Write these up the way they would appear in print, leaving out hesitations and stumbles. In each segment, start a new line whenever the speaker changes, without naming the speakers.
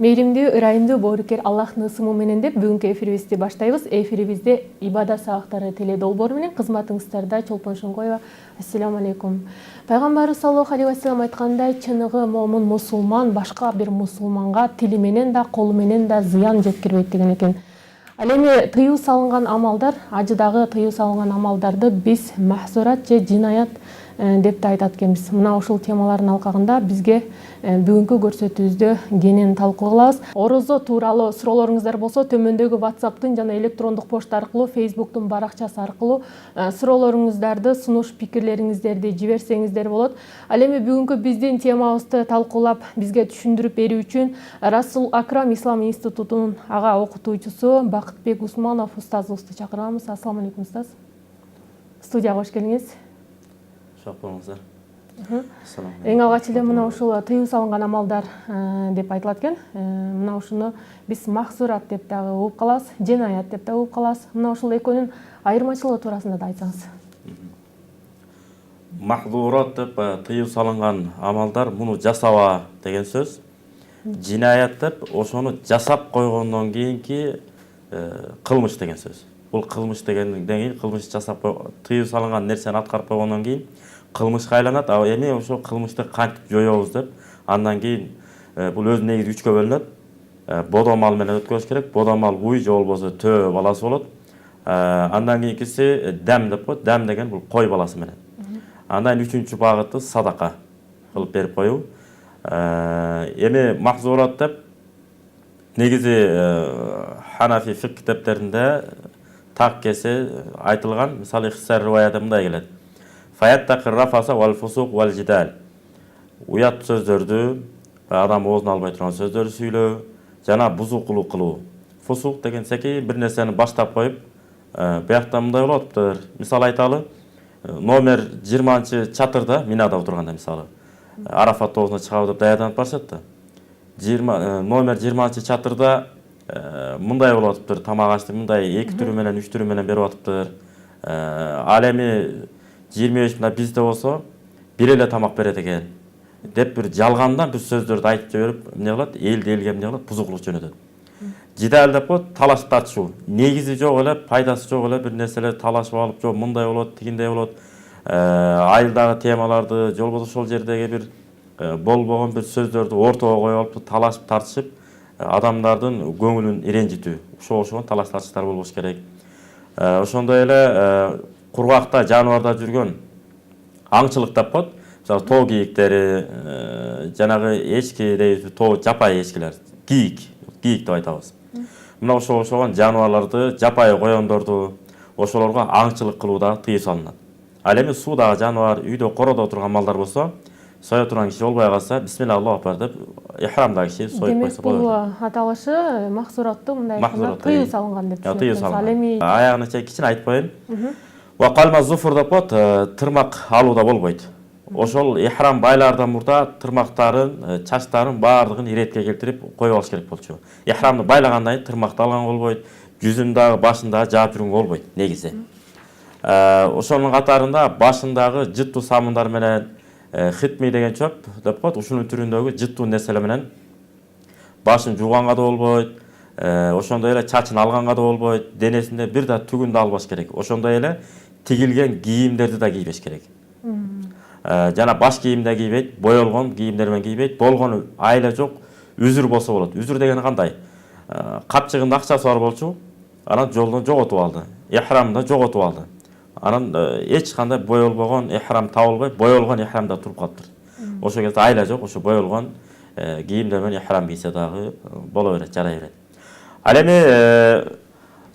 Мейримдүү, ырайымдуу боорукер Аллахтын ысымы менен деп бүгүнкү эфирибизди баштайбыз. Эфирибизде ибадат сабактары теле долбоору менен кызматыңыздарда Чолпон Шоңгоева. Ассаламу алейкум. Пайгамбарыбыз саллаллаху алейхи вассалам айткандай, чыныгы момун мусулман башка бир мусулманга тили менен да, колу менен да зыян жеткирбейт деген экен. Ал эми тыюу салынган амалдар, ажыдагы тыюу салынган амалдарды биз махзурат же жинаят деп да айтат экенбиз. Мына ушул темалардын алкагында бизге бүгүнкү көрсөтүүбүздө кенен талкуу кылабыз. Орозо тууралуу суроолоруңуздар болсо, төмөндөгү WhatsApp'тын жана электрондук почта аркылуу, Facebook'тун баракчасы аркылуу суроолоруңуздарды, сунуш пикирлериңиздерди жиберсеңиздер болот. Ал эми бүгүнкү биздин темабызды талкуулап, бизге түшүндүрүп берүү үчүн Расул Акрам Ислам институтунун ага окутуучусу Бакытбек Усманов устазыбызды чакырабыз. Ассаламу алейкум, устаз. Студияга кош келиңиз.
Шок болуңуздар.
Эң алгач эле мына ушул тыюу салынган амалдар деп айтылат экен. Мына ушуну биз махзурат деп дагы угуп калабыз, жинаят деп дагы угуп калабыз. Мына ушул экөөнүн айырмачылыгы туурасында да айтсаңыз.
Махзурат деп тыюу салынган амалдар муну жасаба деген сөз. Жинаят деп ошону жасап койгондон кийинки кылмыш деген сөз. Бул кылмыш дегенден кийин кылмыш жасап тыюу салынган нерсени аткарып койгондон кийин кылмышка айланат. А эми ошол кылмышты кантип жоёбуз деп, андан кийин бул өзү негизи 3кө бөлүнөт. Бодомал менен өткөрүш керек. Бодомал уй же болбосо төө баласы болот. Андан кийинкиси дәм деп коет. Дәм деген бул кой баласы менен. Андан 3-чү багыты садака кылып берип коюу. Эми махзурат деп негизи Ханафи фик китептеринде так кесе айтылган. Мисалы Ихсар риваятта мындай келет. Фаяттакыр рафаса вал фусук вал жидал. Уят сөздөрдү, адам оозуна албай турган сөздөрдү сүйлөө, жана бузукулук кылуу. Фусук деген секи бир нерсени баштап коюп, биякта мындай болоптур. Мисал айталы, номер 20-чатырда минада отурганда мисалы, Арафат тоосуна чыгабы деп даярданып барышат да. Номер 20-чатырда мындай болуп атыптыр, тамак ашты мындай 2 түрү менен 3 түрү менен берип атыптыр. Ал эми 25 мына бизде болсо бир эле тамак берет экен деп бир жалгандан бир сөздөрдү айтып жиберип, эмне кылат? Элди элге эмне кылат? Бузукулук жөнөтөт. Жидал деп коет, талашып тартышуу. Негизи жок эле, пайдасы жок эле бир нерселер талашып алып, жок мындай болот, тигиндей болот. Айылдагы темаларды, же болбосо ошол жердеги бир болбогон бир сөздөрдү ортого коюп алып, талашып тартышып, адамдардын көңүлүн иренжитүү. Ошого талаш тартыштар болбош керек. Ошондой эле кургакта жаныбарда жүргөн аңчылык деп коет. Мисалы тоо кийиктери, жанагы эчки дейбиз, тоо жапайы эчкилер, кийик деп айтабыз. Мына ошогон жаныбарларды, жапайы коёндорду, ошолорго аңчылык кылуу да тыюу салынат. Ал эми суудагы жаныбар, үйдө короодо турган малдар болсо, соя турган киши болбой калса, бисмилла Аллаху акбар деп ихрамдагы киши союп койсо болот.
Демек, бул аталышы махзураттуу мындай тыюу салынган деп түшүнөт.
Ал эми аягына чейин кичине айтып коеюн. Ва калма зуфур деп коет, тырмак алууда болбойт. Ошол ихрам байлардан мурда тырмактарын, чачтарын баардыгын иретке келтирип коюп алыш керек болчу. Ихрамды байлагандан кийин тырмакты алган болбойт, жүзүн дагы, башын дагы жаап жүргөнгө болбойт негизи. Ошонун катарында башындагы жыттуу самындар менен хитми деген чөп деп коет, ушунун түрүндөгү жыттуу нерселер менен башын жууганга да болбойт. Ошондой эле чачын алганга да болбойт, денесинде бир да түгүн да албаш керек. Ошондой эле тигилген кийимдерди да кийбеш керек. Жана баш кийим да кийбейт, боелгон кийимдер менен кийбейт. Болгону айла жок, үзүр болсо болот. Үзүр деген кандай? Капчыгында акчасы бар болчу, анан жолдон жоготуп алды. Ихрамды жоготуп алды. Анан эч кандай боелбогон ихрам табылбай, боелгон ихрамда туруп калыптыр. Ошо кезде айла жок, ошо боелгон кийимдер менен ихрам кийсе дагы боло берет, жарай берет. Ал эми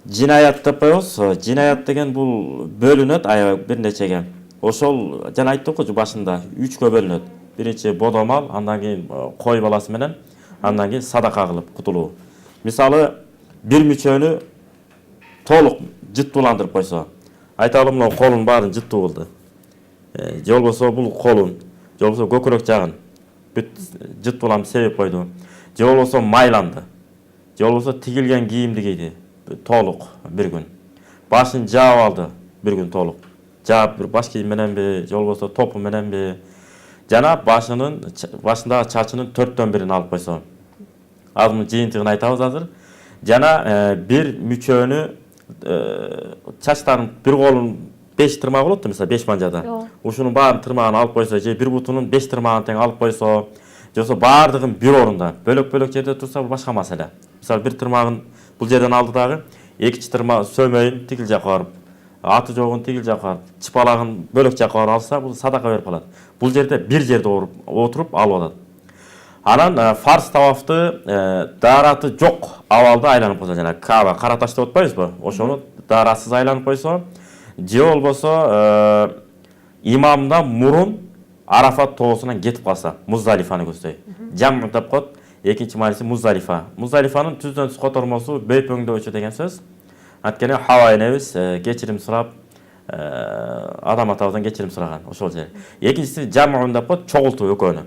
жинаят деп коебуз. Жинаят деген бул бөлүнөт бир нечеге. Ошол жана айттык го башында 3кө бөлүнөт. Биринчи бодомал, андан кийин кой баласы менен, андан кийин садака кылып кутулуу. Мисалы бир мүчөнү толук жыттууландырып койсо, айталы мына колун баарын жыттуу кылды. Же болбосо бул колун, же болбосо көкүрөк жагын бүт жыттууланып себеп койду. Же болбосо майланды. Же болбосо тигилген кийимди кийди толук бир күн. Башын жаап алды бир күн толук. Жаап бир баш кийим мененби, же болбосо топу мененби, жана башындагы чачынын 4төн 1-ин алып койсо. азыр жыйынтыгын айтабыз азыр. Жана бир мүчөнү чачтардын бир колунун 5 тырмагы болот да, мисалы 5 манжада. Ушунун баарын тырмагын алып койсо, же бир бутунун 5 тырмагын тең алып койсо, жосо баардыгын бир орунда, бөлөк-бөлөк жерде турса бул башка маселе. Мисалы бир тырмагын бул жерден алды дагы, экинчи тырмак сөмөйүн тигил жакка барып, аты жогун тигил жакка барып, чыпалагын бөлөк жакка барып алса, бул садака берип калат. Бул жерде бир жерде отуруп алып атат. Анан фарз тавафты даараты жок абалда айланып койсо, жана Каба кара таш деп атпайбызбы? Ошону дааратсыз айланып койсо, же болбосо имамдан мурун Арафат тоосунан кетип калса, Муздалифаны көздөй. Жам деп коет, экинчи мааниси Муздалифа. Муздалифанын түздөн түз котормосу бөйпөңдөбүчү деген сөз. Анткени Хава энебиз кечирим сурап, адам атабыздан кечирим сураган ошол жер. Экинчиси жамун деп коет, чогултуу экөөнү.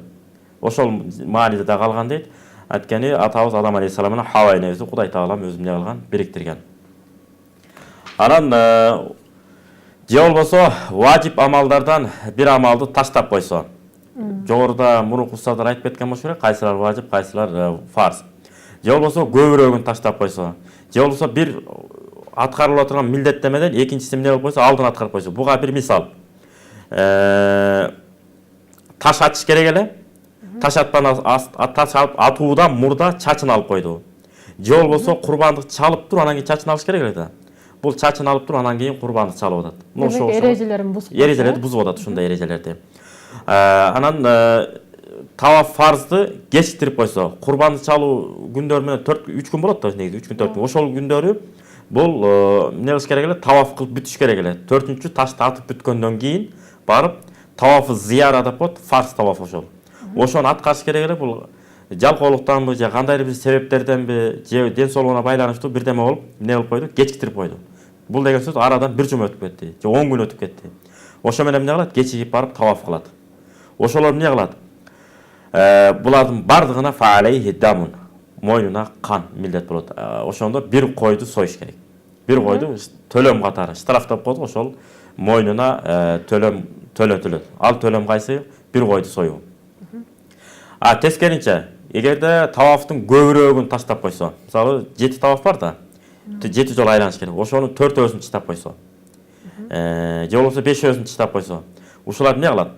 Ошол мааниде да калган дейт. Анткени атабыз Адам алейхиссалам менен Хава энебизди Кудай Таалам өзү эмне кылган, бириктирген. Анан же болбосо важип амалдардан бир амалды таштап койсо. Жогоруда мурунку устаздар айтып кеткен болушу керек, кайсылар важип, кайсылар фарз. Же болбосо көбүрөөгүн таштап койсо. Же болбосо бир аткарылып турган милдеттемеден экинчиси эмне кылып койсо, алдын аткарып койсо. Буга бир мисал. Таш атыш керек эле. Таш атуудан мурда чачын алып койду. Же болбосо курбандык чалып туруп, анан кийин чачын алыш керек эле да. Бул чачын алып туруп, анан кийин курбандык чалып атат.
Ошол эрежелерин бузуп.
Эрежелерди бузуп атат, ушундай эрежелерди. Анан таваф фарзды кечиктирип койсо, курбандык чалуу күндөрү менен 3 күн болот да, негизи 3 күн 4 күн. Ошол күндөрү бул эмне кылыш керек эле, таваф кылып бүтүш керек эле. 4-үнчү ташты атып бүткөндөн кийин барып тавафы зияра деп коет, фарз таваф ошол. Ошону аткарыш керек эле. Бул жалкоолуктанбы, же кандайдыр бир себептерденби, же ден соолугуна байланыштуу бирдеме болуп, эмне кылып койду, кечиктирип койду. Бул деген сөз арадан 1 жума өтүп кетти, же 10 күн өтүп кетти. Ошо менен эмне кылат, кечигип барып таваф кылат. Ошолор эмне кылат? Булардын бардыгына фаалейхи дамун, мойнуна кан милдет болот. Ошондо бир койду союш керек. Бир койду төлөм катары, штраф деп коет, ошол мойнуна төлөм төлөтүлөт. Ал төлөм кайсы? Бир койду союу. Тескеринче, эгерде тавафтын көбүрөөгүн таштап койсо, мисалы 7 таваф бар да, 7 жолу айланыш керек. Ошону 4-өсүн чыштап койсо. Же болбосо 5-өсүн чыштап койсо. Ушулар эмне кылат?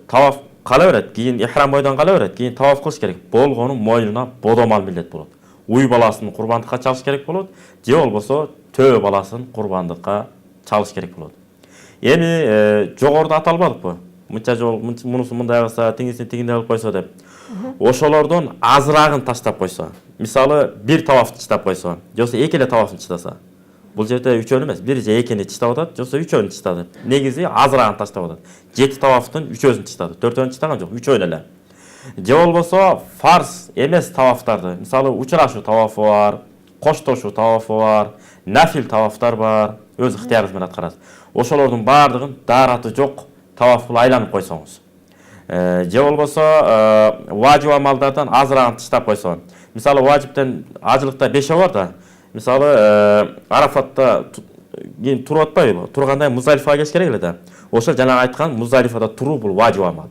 Таваф кала берет, кийин ихрам бойдон кала берет, кийин таваф кылыш керек. Болгону мойнуна бодомал милдет болот. Уй баласын курбандыкка чалыш керек болот, же болбосо төө баласын курбандыкка чалыш керек болот. Эми жогоруда аталбадыкпы? Мынча жол, мунусу мындай кылса, тигинсин тигиндей кылып койсо деп. Ошолордон азырагын таштап койсо. Мисалы, бир тавафты чыштап койсо, жосо эки эле тавафты чыштаса. Бул жерде үчөөнү эмес, бир же экини чыштап атат, жосо үчөөнү чыштады. Негизи азырагын таштап атат. 7 тавафтын 3-өсүн чыштады, 4-өсүн чыштаган жок, 3-өөнү эле. Же болбосо фарз эмес тавафтарды, мисалы, учурашуу тавафы бар, коштошуу тавафы бар, нафил тавафтар бар, өз ыктыярыңыз менен аткарасыз. Ошолордун баардыгын даараты жок таваф кылып айланып койсоңуз. Же болбосо важип амалдардан азырагын тыштап койсо. Мисалы, важиптен ажылыкта 5 бар да. Мисалы, Арафатта кийин туруп атпайбы? Тургандай Муздалифага келиш керек эле да. Ошол жана айткан Муздалифада туруу бул важип амал.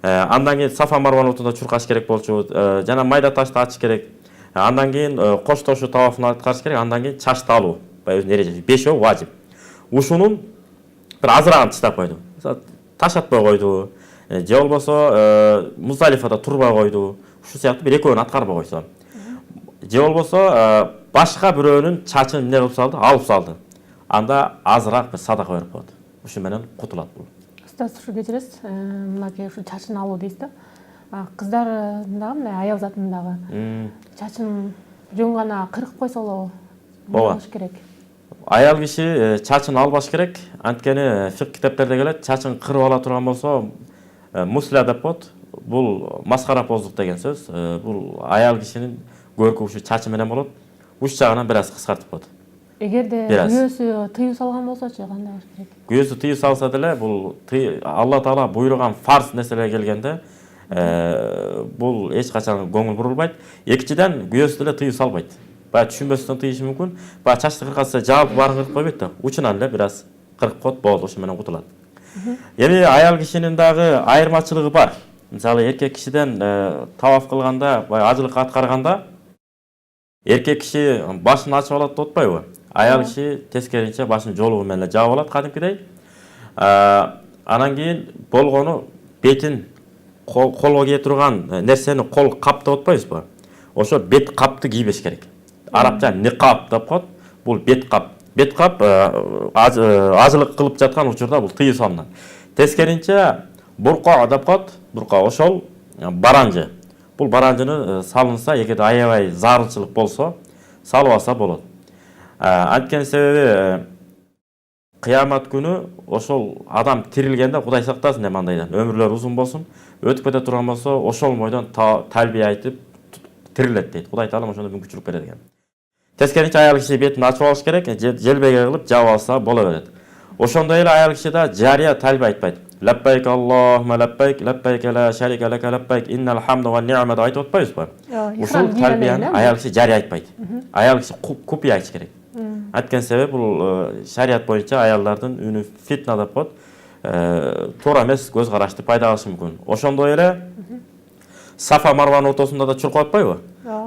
Андан кийин Сафа Марван отунда чуркаш керек болчу, жана майда ташты ачыш керек. Андан кийин коштошуу тавафын аткарыш керек, андан кийин чачты алуу. Өзүнүн эрежеси 5 важип. Ушунун бир азырагын тыштап койду. Таш атпай койду. Же болбосо Муздалифада турбай койду. Ушу сыяктуу бир экөөнү аткарбай койсо. Же болбосо башка бирөөнүн чачын эмне кылып салды, алып салды. Анда азыраак бир садака берип коет. Ушу менен кутулат бул.
Устаз, ушу кечиресиз, мынакей ушу чачын алуу дейсиз да. Кыздардагы, мына аял затындагы чачын жөн гана кыркып койсо болобу? Болбош керек.
Аял киши чачын албаш керек. Анткени фик китептерде келет, чачын кырып ала турган болсо, мусля деп коет. Бул маскараpozduk деген сөз. Бул аял кишинин көркү ушу чачы менен болот. Уч жагынан бир аз кыскартып коет.
Эгерде күйөөсү тыюу салган болсочу кандай кылыш керек?
Күйөөсү тыюу салса деле, бул Алла Таала буйруган фарз нерселерге келгенде, бул эч качан көңүл бурулбайт. Экинчиден, күйөөсү деле тыюу салбайт. Баягы түшүнбөстөн тыйышы мүмкүн. Баягы чачты кыркатса жаап баарын кыркып койбойт да. Учунан эле бир аз кыркып коет, болду, ушу менен кутулат. Эми аял кишинин дагы айырмачылыгы бар. мисалы эркек кишиден таваф кылганда, ажылыкка аткарганда эркек киши башын ачып алат деп атпайбы? Аял киши тескеринче башын жолугу менен эле жаап алат кадимкидей. Анан кийин болгону бетин колго кие турган нерсени кол кап деп атпайбызбы? Ошо бет капты кийбеш керек. Арабча никап деп коет. Бул бет кап. Бет кап ажылык кылып жаткан учурда бул тыюу салынат. Тескеринче бурка деп коет. Бурка ошол баранжы. Бул баранжыны салынса, эгерде аябай зарылчылык болсо, салып алса болот. Анткени себеби кыямат күнү ошол адам тирилгенде Кудай сактасын эми андайдан, өмүрлөрү узун болсун, өтүп кете турган болсо, ошол бойдон талбия айтып тирилет дейт. Кудай таалам ошондо мүмкүнчүлүк берет экен. Тескеринче аял киши бетин ачып алыш керек, желбеге кылып жаап алса боло берет. Ошондой эле аял киши да жария талбия айтпайт. Лаббайк Аллахумма лаббайк, лаббайк ла шарика лака лаббайк, иннал хамда ва ни'мата айтып атпайбызбы? Ушул талбияны аял киши жария айтпайт. Аял киши купия айтыш керек. Анткени себеби бул шарият боюнча аялдардын үнү фитна деп коет. Туура эмес көз карашты пайда кылышы мүмкүн. Ошондой эле Сафа Марванын ортосунда да чуркап атпайбы?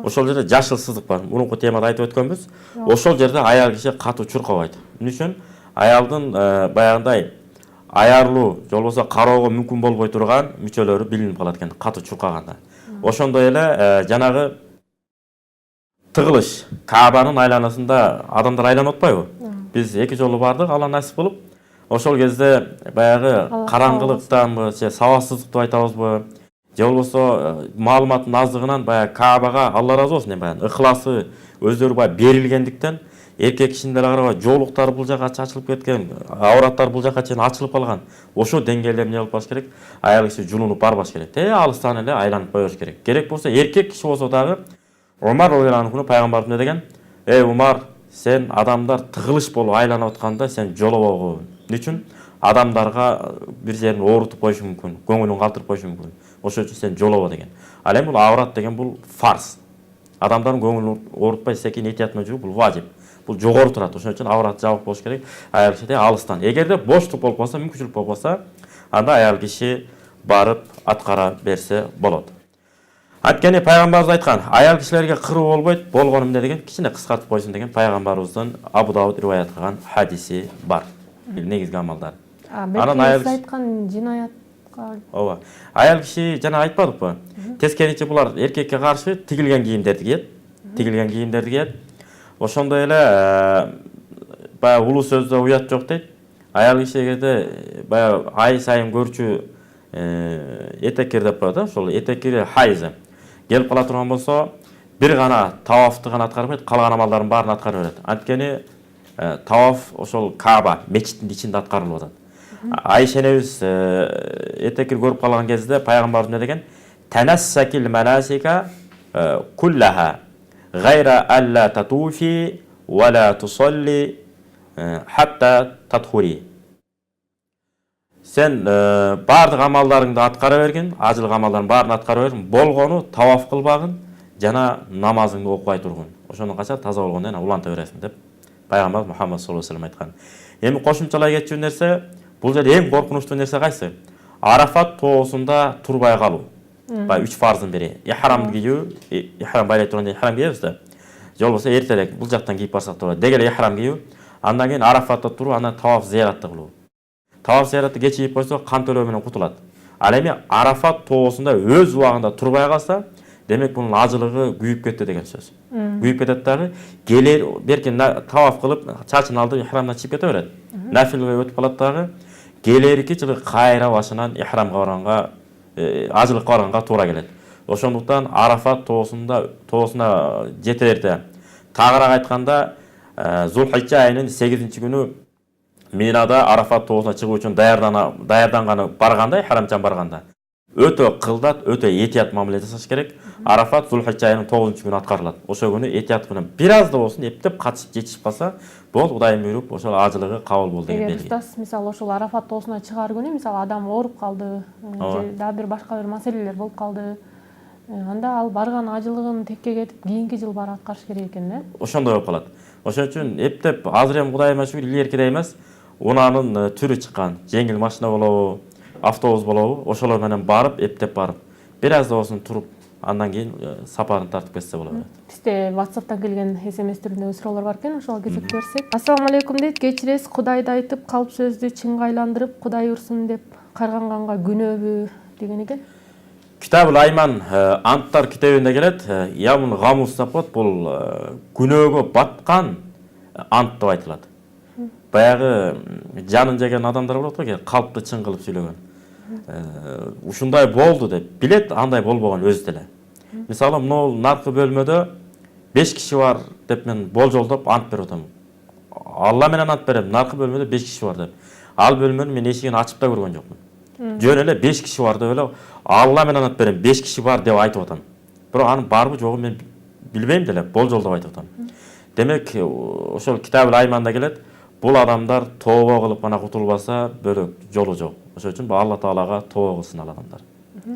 Ошол жерде жашыл сызык бар. Мурунку темада айтып өткөнбүз. Ошол жерде аял киши катуу чуркабайт. Эмне үчүн? Аялдын баягындай аярлуу, же болбосо кароого мүмкүн болбой турган мүчөлөрү билинип калат экен катуу чуркаганда. Ошондой эле жанагы тыгылыш, Каабанын айланасында адамдар айланып атпайбы? Биз 2 жолу бардык, Алла насип кылып. Ошол кезде баягы караңгылыктанбы, сабатсыздык деп айтабызбы? Же болбосо маалыматтын аздыгынан баягы Каабага Алла ыраазы болсун, баягы ыхласы өздөрү баягы берилгендиктен эркек кишинин карабай жоолуктары бул жака чачылып кеткен, авраттар бул жака чейин ачылып калган. Ошо деңгээлде эмне кылып баш керек? Аял киши жулунуп барбаш керек. Алыстан эле айланып кое бериш керек. Керек болсо эркек киши болсо дагы Умар радыйаллаху пайгамбарыбыз эмне деген? Эй Умар, сен адамдар тыгылыш болуп айланып атканда сен жолобогу. Эмне үчүн? Адамдарга бир жерин оорутуп коюшу мүмкүн, көңүлүн калтырып коюшу мүмкүн. Ошон үчүн сен жолобо деген. Ал эми бул аврат деген бул фарз. Адамдардын көңүлүн оорутпай секин этият менен жүрүү бул важип. Бул жогору турат. Ошон үчүн аврат жабык болуш керек. Аял кишиде алыстан. Эгерде боштук болуп калса, мүмкүнчүлүк болуп калса, анда аял киши барып аткара берсе болот. Анткени пайгамбарыбыз айткан, аял кишилерге кыруу болбойт, болгону эмне деген, кичине кыскартып койсун деген пайгамбарыбыздын Абу Дауд риваят кылган хадиси бар. Негизги амалдар.
Анан аял айткан жинаятка.
Ооба. Аял киши жана айтпадыкпы? Тескеринче булар эркекке каршы тигилген кийимдерди кийет. Тигилген кийимдерди кийет. Ошондой эле баягы улуу сөздө уят жок дейт. Аял киши эгерде баягы ай сайын көрчү этеккир деп коет, ошол этеккири хайзы келип кала турган болсо, бир гана тавафты гана аткарбайт, калган амалдардын баарын аткара берет. Анткени таваф ошол Кааба мечиттин ичинде аткарылып атат. Айша энебиз этеккир көрүп калган кезде пайгамбарыбыз эмне деген? Танассакил манасика куллаха гайра алла татуфи ва ла тусалли хатта татхури. Сен бардык амалдарыңды аткара бергин, ажылык амалдардын баарын аткара бергин, болгону таваф кылбагын жана намазыңды окубай тургун. Ошондон кача таза болгондон уланта бересиң деп пайгамбар Мухаммад саллаллаху алейхи вассалам айткан. Эми кошумчалай кетчү нерсе, бул жерде эң коркунучтуу нерсе кайсы? Арафат тоосунда турбай калуу. Бай 3 фарздын бири. Ихрам кийүү, ихрам байлай турганда ихрам кийебиз да. Же болбосо эртерээк бул жактан кийип барсак да болот. Деги эле ихрам кийүү, андан кийин Арафатта туруп, андан таваф зияратты кылуу. Таваф зияратты кечигип койсо кан төлөө менен кутулат. Ал эми Арафат тоосунда өз убагында турбай калса, демек бунун ажылыгы күйүп кетти деген сөз. Күйүп кетет дагы, келер беркин таваф кылып, чачын алдырып ихрамдан чыгып кете берет. Нафилге өтүп калат дагы, келерки жылы кайра башынан ихрамга барганга, ажылыкка барганга туура келет. Ошондуктан Арафат тоосуна жетерде тагыраак айтканда Зулхижжа айынын 8-күнү Минада Арафат тоосуна чыгуу үчүн даярданганы барганда, ихрамчан барганда өтө кылдат, өтө этият мамиле жасаш керек. Арафат Зулхижжа айынын 9-күнү аткарылат. Ошол күнү этият менен бир аз да болсун эптеп катышып жетишип калса, болду, Кудайым буйруп, ошол ажылыгы кабыл болду деген белги.
Эгер устаз мисалы ошол Арафат тоосуна чыгаар күнү, мисалы адам ооруп калды, же дагы бир башка бир маселелер болуп калды, анда ал барган ажылыгын текке кетип, кийинки жыл барып аткарыш керек экен, э?
Ошондой болуп калат. Ошон үчүн эптеп азыр эми Кудайыма шүгүр илгеркидей эмес, унаанын түрү чыккан, жеңил машина болобу, автобус болобу, ошолор менен барып, эптеп барып, бир аз да болсун туруп, андан кийин сапарын тартып кетсе боло берет.
Бизде WhatsApp'tan келген SMS түрүндөгү суроолор бар экен, ошого кезек берсек. Ассаламу алейкум дейт. Кечиресиз, Кудайды айтып, калп сөздү чынга айландырып, Кудай урсун деп карганганга күнөөбү деген экен.
Китабул Айман анттар китебинде келет, ямун гамус деп коет, бул күнөөгө баткан ант деп айтылат. Баягы жанын жеген адамдар болот го, калпты чын кылып сүйлөгөн. Ушундай болду деп билет, андай болбогон өзү деле. Мисалы, мына наркы бөлмөдө 5 киши бар деп мен болжолдоп ант берип атам. Алла менен ант берем, наркы бөлмөдө 5 киши бар деп. Ал бөлмөнүн мен эшигин ачып да көргөн жокмун. Жөн эле 5 киши бар деп эле Алла менен ант берем, 5 киши бар деп айтып атам. Бирок анын барбы жогу мен билбейм деле, болжолдоп айтып атам. Демек, ошол Китабул Айманда келет, бул адамдар тообо кылып гана кутулбаса, бөлөк жолу жок. Ошол үчүн Алла Таалага тообо кылсын ал адамдар.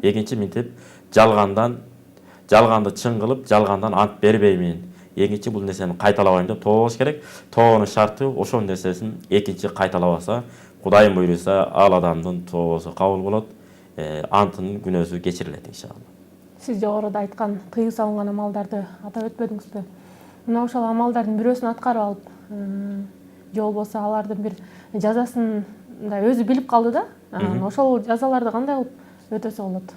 Экинчи минтип жалганды чын кылып, жалгандан ант бербеймин. Экинчи бул нерсени кайталабайм деп тообо кылыш керек. Тообонун шарты ошол нерсесин экинчи кайталабаса, Кудайым буйруса, ал адамдын тообосу кабыл болот, антынын күнөөсү кечирилет иншалла.
Сиз жогоруда айткан тыйуу салынган амалдарды атап өтпөдүңүзбү? Мына ошол амалдардын бирөөсүн аткарып алып, же болбосо алардын бир жазасын да өзү билип калды да, ошол жазаларды кандай кылып өтөсө болот?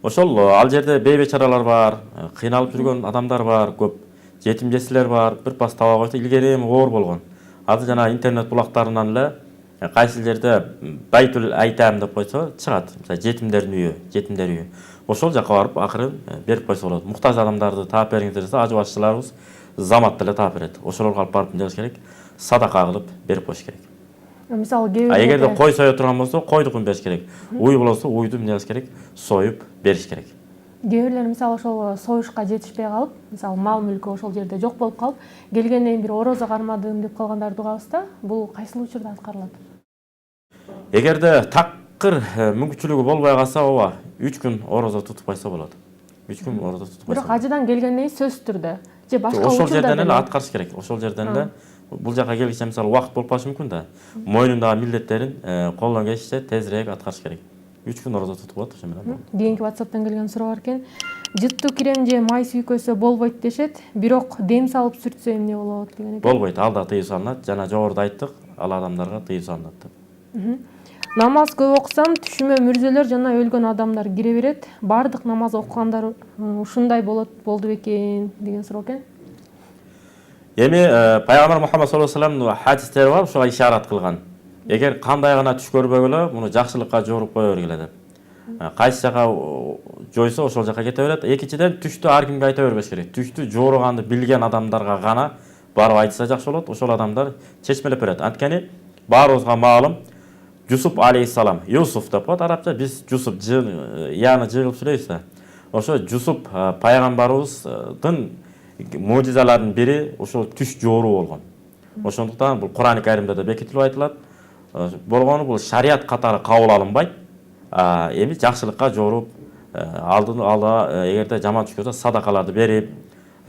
Ошол ал жерде бейбечаралар бар, кыйналып жүргөн адамдар бар, көп жетим жесилер бар, бир пас таба койсо илгери эми оор болгон. Азыр жана интернет булактарынан эле кайсы жерде Байтул Айтам деп койсо чыгат. Мисалы, жетимдер үйү. Ошол жака барып акырын берип койсо болот. Муктаж адамдарды таап бериңиздер десе, ажы башчыларыбыз замат деле таап берет. Ошолорго алып барып эмне кылыш керек? Садака кылып берип коюш керек.
Мисалы,
эгерде кой сое турган болсо, койдукун бериш керек. Уй болсо, уйду эмне кылыш керек? Союп бериш керек.
Кээ бирлер мисалы ошол союшка жетишпей калып, мисалы мал мүлкү ошол жерде жок болуп калып, келгенден кийин бир орозо кармадым деп калгандарды угабыз да, бул кайсыл учурда аткарылат?
Эгерде такыр мүмкүнчүлүгү болбой калса, ооба, 3 күн орозо тутуп койсо болот. 3 күн орозо тутуп койсо.
Бирок ажыдан келгенден кийин сөзсүз түрдө же башка учурда
ошол жерден эле аткарыш керек. Ошол жерден эле бул жака келгиче мисалы убакыт болуп калышы мүмкүн да. Мойнундагы милдеттерин колдон келишинче тезирээк аткарыш керек. 3 күн орозо тутуп болот, ошо менен.
Кийинки WhatsApp'тан келген суроо бар экен. Жыттуу крем же май сүйкөсө болбойт дешет, бирок дем салып сүртсө эмне болот деген экен.
Болбойт, ал да тыюу салынат. Жана жогоруда айттык, ал адамдарга тыюу салынат деп.
Намаз көп окусам, түшүмө мүрзөлөр жана өлгөн адамдар кире берет. Бардык намаз окугандар ушундай болду бекен деген суроо экен.
Эми Пайгамбар Мухаммад саллаллаху алейхи ва саллям хадистери бар, ошого ишарат кылган. Эгер кандай гана түш көрбөгүлө, муну жакшылыкка жоруп кое бергиле деп. Кайсы жака жойсо ошол жака кете берет. Экинчиден, түштү ар кимге айта бербеш керек. Түштү жооруганды билген адамдарга гана барып айтса жакшы болот. Ошол адамдар чечмелеп берет. Анткени баарыбызга маалым, Юсуп алейхиссалам, Юсуф деп коет арабча, биз Юсуп яны жыгылып сүйлөйбүз да. Ошо Юсуп пайгамбарыбыздын мужизаларынын бири ошол түш жооруу болгон. Ошондуктан бул Кур'ан-ы Каримде да бекитилип айтылат. Болгону бул шарият катары кабыл алынбайт. Эми жакшылыкка жоруп, алда эгерде жаман түш көрсө садакаларды берип,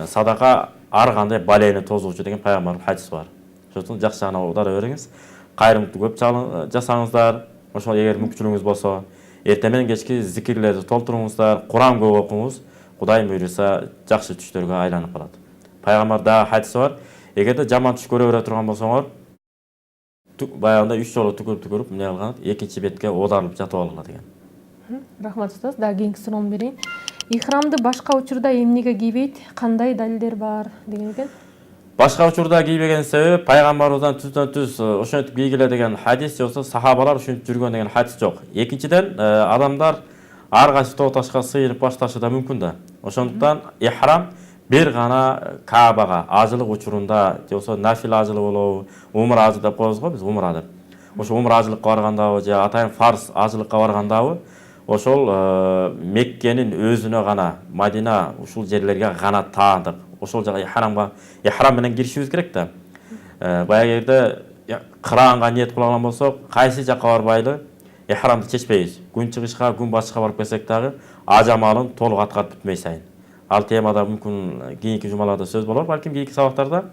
садака ар кандай балени тозуучу деген пайгамбардын хадиси бар. Ошондуктан жакшы гана удара бериңиз. Кайрымды көп жасаңыздар. Ошол эгер мүмкүнчүлүгүңүз болсо, эртең менен кечки зикирлерди толтуруңуздар, Кур'ан көп окуңуз. Кудайым буйруса жакшы түштөргө айланып калат. Пайгамбарда хадиси бар. Эгерде жаман түш көрө бере турган болсоңор, баягында 3 жолу түкүрүп эмне кылган, экинчи бетке оодарылып жатып алгыла деген.
Рахмат устаз. Дагы кийинки суроону берейин. Ихрамды башка учурда эмнеге кийбейт? Кандай далилдер бар деген экен?
Башка учурда кийбеген себеби пайгамбарыбыздан түздөн-түз ошентип кийгиле деген хадис жоксо, сахабалар ушинтип жүргөн деген хадис жок. Экинчиден, адамдар ар кайсы тоо ташка сыйынып башташы да мүмкүн да. Ошондуктан ихрам бир гана Каабага ажылык учурунда, же болбосо нафил ажылы болобу, умра ажы деп коебуз го биз, умра деп. Ошо умра ажылыкка баргандабы же атайын фарз ажылыкка баргандабы, ошол Меккенин өзүнө гана, Мадина ушул жерлерге гана таандык. Ошол жака ихрам менен киришибиз керек да. Баягы жерде кыраанга ниет кылган болсок, кайсы жака барбайлы ихрамды чечпейбиз. Күн чыгышка, күн батышка барып келсек дагы ажамалын толук аткарып бүтмөй сайын. Ал темада мүмкүн кийинки жумаларда сөз болор, балким кийинки сабактарда.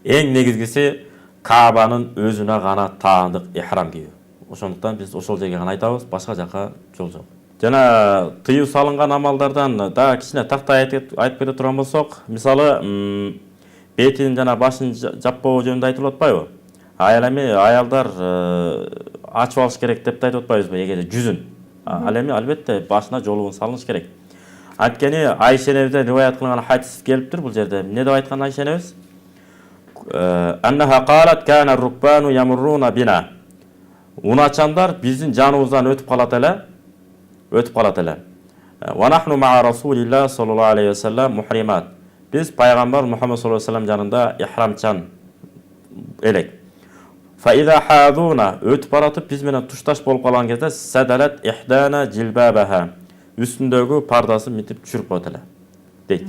Эң негизгиси Каабанын өзүнө гана таандык ихрам кийүү. Ошондуктан биз ошол жерге гана айтабыз, башка жака жол жок. Жана тыюу салынган амалдардан да кичине тактай айтып кете турган болсок, мисалы бетин жана башын жаппоо жөнүндө айтылып атпайбы? Ал эми аялдар ачып алыш керек деп айтып атпайбызбы, эгер жүзүн. Ал эми албетте башына жолугун салыныш керек. Анткени Айша энебизден риваят кылган хадис келиптир бул жерде. Эмне деп айткан Айша энебиз? Аннаха қалат кана рукбану ямурруна бина. Уначандар биздин жаныбыздан өтүп калат эле. Ва нахну ма расулилла саллаллаху алейхи ва саллям мухримат. Биз пайгамбар Мухаммад саллаллаху алейхи ва саллям жанында ихрамчан элек. Фа иза хадуна өтүп баратып биз менен тушташ болуп калган кезде садалат ихдана жилбабаха. Үстүндөгү пардасы митип түшүрүп коет эле. Дейт.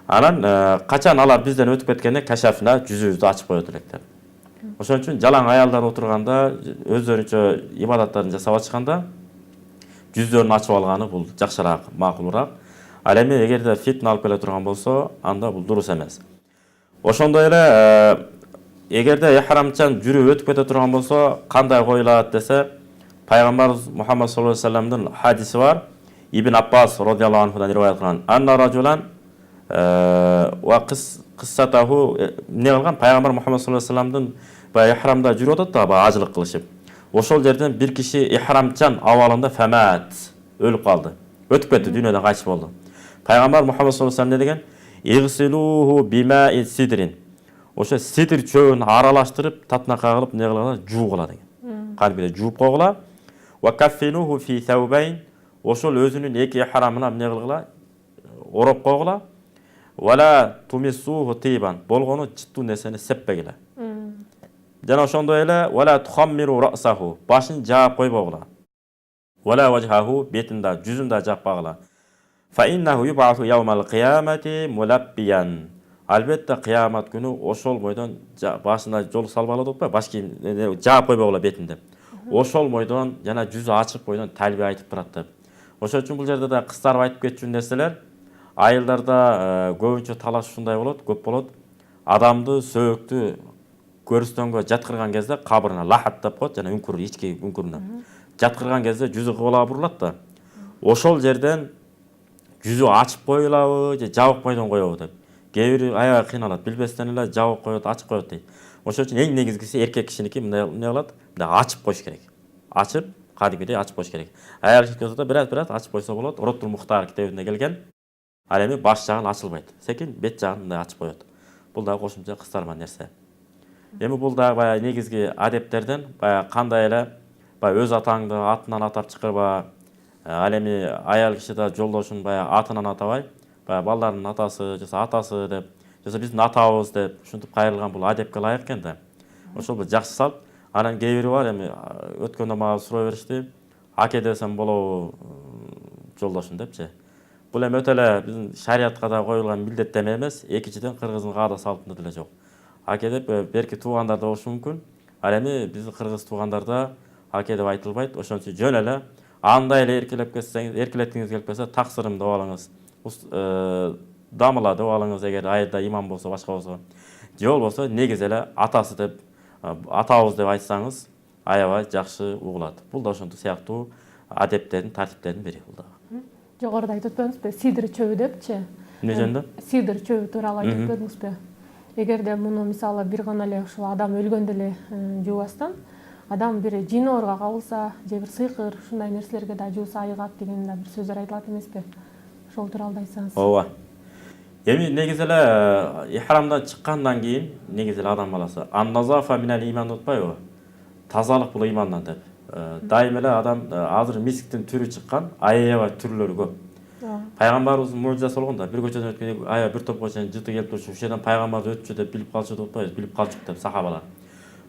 Анан качан алар бизден өтүп кеткенде кашафына жүзүбүздү ачып коет элек. Ошон үчүн жалаң аялдар отурганда, өздөрүнчө ибадаттарын жасап атышканда жүздөрүн ачып алганы бул жакшыраак, макулураак. Ал эми эгерде фитна алып келе турган болсо, анда бул дурус эмес. Ошондой эле эгерде ихрамчан жүрүп өтүп кете турган болсо, кандай коюлат десе, пайгамбарыбыз Мухаммад саллаллаху алейхи ва салламдын хадиси бар. Ибн Аббас радияллаху анхудан риваят кылган. Анна ражулан ва кыссатаху не кылган? Пайгамбар Мухаммад саллаллаху алейхи ва салламдын баягы ихрамда жүрүп атат да, баягы ажылык кылышып. Ошол жерден бир киши ихрамчан абалында фамат өлүп калды. Өтүп кетти, дүйнөдөн кайтыш болду. Пайгамбар Мухаммад саллаллаху алейхи ва саллям деген игсилуху бимаи сидрин. Ошо сидр чөбүн аралаштырып, татнакка кылып не кылгыла, жуугула деген. Калбиде жууп койгула. Ва каффинуху фи саубайн. Ошол өзүнүн эки ихрамына не кылгыла, ороп койгула. Вала тумиссуху тибан. Болгону жыттуу нерсени сеппегиле. Жана ошондой эле вала тухаммиру расаху. Башын жаап койбогула. Вала важхаху, бетин да, жүзүн да жаппагыла. Фа иннаху юбасу яумал кыямати мулаббиян. Албетте кыямат күнү ошол бойдон башына жол салбалы деп атпайбы, баш кийим жаап койбогула бетин деп. Ошол бойдон жана жүзү ачык бойдон талбия айтып турат деп. Ошон үчүн бул жерде да кыздар айтып кетчү нерселер, айылдарда көбүнчө талаш ушундай болот, көп болот. Адамды сөөктү көрүстөнгө жаткырган кезде кабырына лахат деп коет, жана үңкүр, ички үңкүрүнө. Жаткырган кезде жүзү кыбылга бурулат да. Ошол жерден жүзү ачып коюлабы же жабык бойдон коебу деп. Кээ бири аябай кыйналат, билбестен эле жабык коет, ачып коет дейт. Ошон үчүн эң негизгиси эркек кишиники эмне кылат? Ачып коюш керек. Ачып, кадимгидей ачып коюш керек. Аял киши болсо да бираз ачып койсо болот. Ураттул Мухтар китебинде келген. Ал эми баш жагын ачылбайт. Секин бет жагын мындай ачып коет. Бул да кошумча кыздарма нерсе. Эми бул да баягы негизги адептерден, баягы кандай эле баягы өз атаңды атынан атап чакырба. Ал эми аял киши да жолдошун баягы атынан атабай, баягы балдардын атасы, жаса атасы деп, жаса биздин атабыз деп ушинтип кайрылган бул адепке ылайык экен да. Ошол бул жакшы салт. Анан кээ бири бар, эми өткөндө мага суроо беришти. Аке десем болобу жолдошун депчи. Бул эми өтө эле биздин шариатка да коюлган милдеттеме эмес, экинчиден кыргыздын каада салтында деле жок. Аке деп берки туугандарда болушу мүмкүн. Ал эми биздин кыргыз туугандарда аке деп айтылбайт. Ошон үчүн жөн эле андай эле эркелеткиңиз келип келсе, таксырым деп алыңыз. Дамыла деп алыңыз, эгер айылда имам болсо, башка болсо. Же болбосо негиз эле атасы деп, атабыз деп айтсаңыз, аябай жакшы угулат. Бул да ошондой сыяктуу адептердин, тартиптердин бири бул да.
Жогоруда айтып өтпөдүңүзбү, сидр чөбү депчи?
Эмне жөнүндө?
Сидр чөбү тууралуу айтып өтпөдүңүзбү? Эгерде муну мисалы бир гана эле ушул адам өлгөндө эле жуубастан, адам бир жин ооруга кабылса, же бир сыйкыр, ушундай нерселерге да жууса айыгат деген да бир сөздөр айтылат эмеспи? Ошол тууралуу айтсаңыз.
Ооба. Эми негизи эле ихрамдан чыккандан кийин негизи эле адам баласы ан-назафа минал иман деп атпайбы? Тазалык бул имандан деп. Дайым эле адам азыр мисиктин түрү чыккан, аябай түрлөрү көп. Пайгамбарыбыздын мужизасы болгон да, бир көчөдөн өткөндө аябай бир топко чейин жыты келип турчу, ушул жерден пайгамбар өтчү деп билип калчу деп атпайбыз, билип калчук деп сахабалар.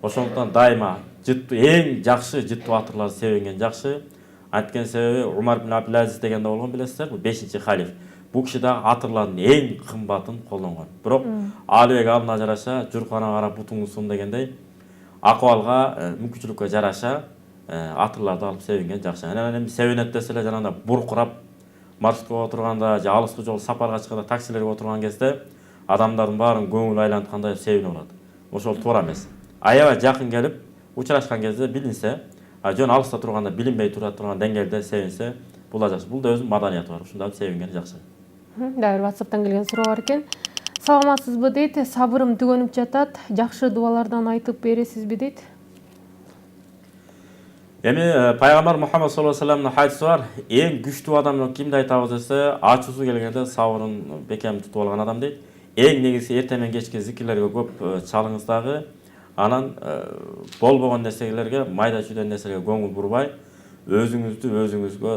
Ошондуктан дайыма жыттуу эң жакшы жыттуу атырлар себенген жакшы. Анткени себеби Умар ибн Абдул-Азиз дегенде болгон билесиздер, бул 5-халиф. Бул киши да атырлардын эң кымбатын колдонгон. Бирок Алыбек алына жараша, журкана карап бутуңду сун дегендей, акыбалга, мүмкүнчүлүккө жараша атырларды алып себенген жакшы. Анан эми себенет деселе жанагындай буркурап маршрутка отурганда, же алыскы жол сапарга чыкканда таксилерге отурган кезде адамдардын баарын көңүл айланткандай себинип алат. Ошол туура эмес. Аябай жакын келип, учурашкан кезде билинсе, Жөн алыста турганда билинбей тура турган деңгээлде себинсе, бул да жакшы. Бул да өзүнүн маданияты бар. Ушунда себингени жакшы.
Дагы WhatsApp'тан келген суроо бар экен. Саламатсызбы дейт, сабырым түгөнүп жатат, жакшы дуалардан айтып бересизби дейт.
Эми пайгамбар Мухаммад саллаллаху алейхи вассаламдын хадиси бар. Эң күчтүү адам кимди айтабыз десе, ачуусу келгенде сабырын бекем тутуп алган адам дейт. Эң негизи эртең менен кечке зикирлерге көп чалыңыз дагы. Анан болбогон нерселерге, майда чүйдөн нерселерге көңүл бурбай, өзүңүзгө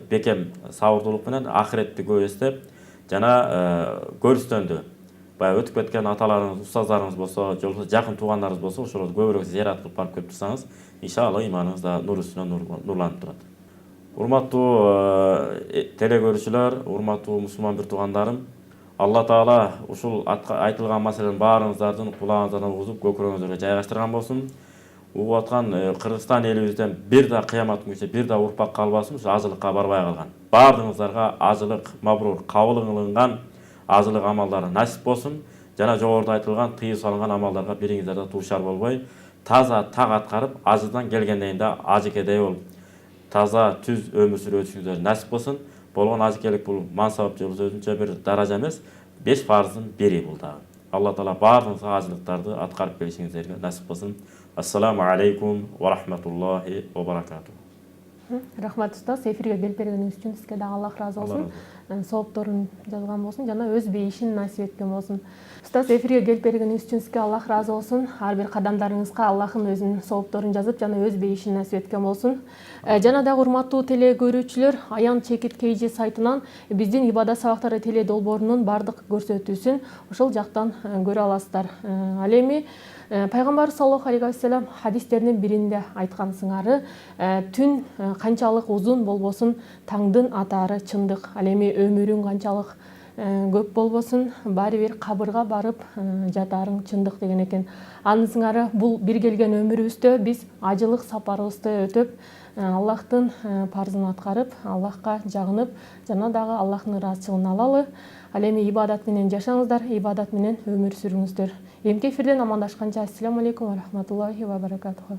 бекем сабырдуулук менен ахиретти көп эстеп, жана көрүстөндү. Баягы өтүп кеткен аталарыңыз, устаздарыңыз болсо, же болбосо жакын туугандарыңыз болсо, ошолорду көбүрөөк зыярат кылып барып келип турсаңыз, иншалла иманыңыз да нур үстүнө нурланып турат. Урматтуу теле көрүүчүлөр, урматтуу мусулман бир туугандарым, Алла Таала ушул айтылган маселенин баарыңыздардын кулагыңыздардан угузуп, көкүрөгүңүзгө жайгаштырган болсун. Угуп аткан Кыргызстан элибизден бир да кыямат күнүнчө бир да урпак калбасын, ушу ажылыкка барбай калган. Баардыгыңыздарга ажылык мабрур кабыл кылынган ажылык амалдары насип болсун. Жана жогоруда айтылган тыюу салынган амалдарга бириңиздер да дуушар болбой, таза так аткарып, ажыдан келгенден да ажыкедей болуп, таза түз өмүр сүрүшүңүздөр насип болсун. Болгон ажыкелик бул мансап же өзүнчө бир даража эмес, 5 парыздын бири бул дагы. Алла Таала баардыгыңызга ажылыктарды аткарып келишиңиздерге насип болсун. Ассаламу алейкум ва рахматуллахи ва баракатух.
Рахмат устаз, эфирге келип бергениңиз үчүн сизге да Аллах ыраазы болсун. Соопторун жазган болсун жана өз бейишин насип эткен болсун. Устаз, эфирге келип бергениңиз үчүн сизге Аллах ыраазы болсун. Ар бир кадамдарыңызга Аллахын өзүнүн соопторун жазып жана өз бейишин насип эткен болсун. Жана дагы урматтуу теле көрүүчүлөр, Аян Чекит KG сайтынан биздин ибадат сабактары теле долбоорунун бардык көрсөтүүсүн ошол жактан көрө аласыздар. Ал эми Пайгамбар саллаллаху алейхи вассалам хадистеринин биринде айткан сыңары, түн канчалык узун болбосун, таңдын атаары чындык. Ал эми өмүрүң канчалык көп болбосун, баары бир кабырга барып жатарың чындык деген экен. Анын сыңары бул бир келген өмүрүбүздө биз ажылык сапарыбызды өтөп, Аллахтын парзын аткарып, Аллахка жагынып, жана дагы Аллахтын ыраазычылыгын алалы. Ал эми ибадат менен жашаңыздар, ибадат менен өмүр сүрүңүздөр. Эмки эфирден амандашканча, ассаламу алейкум ва рахматуллахи ва баракатуху.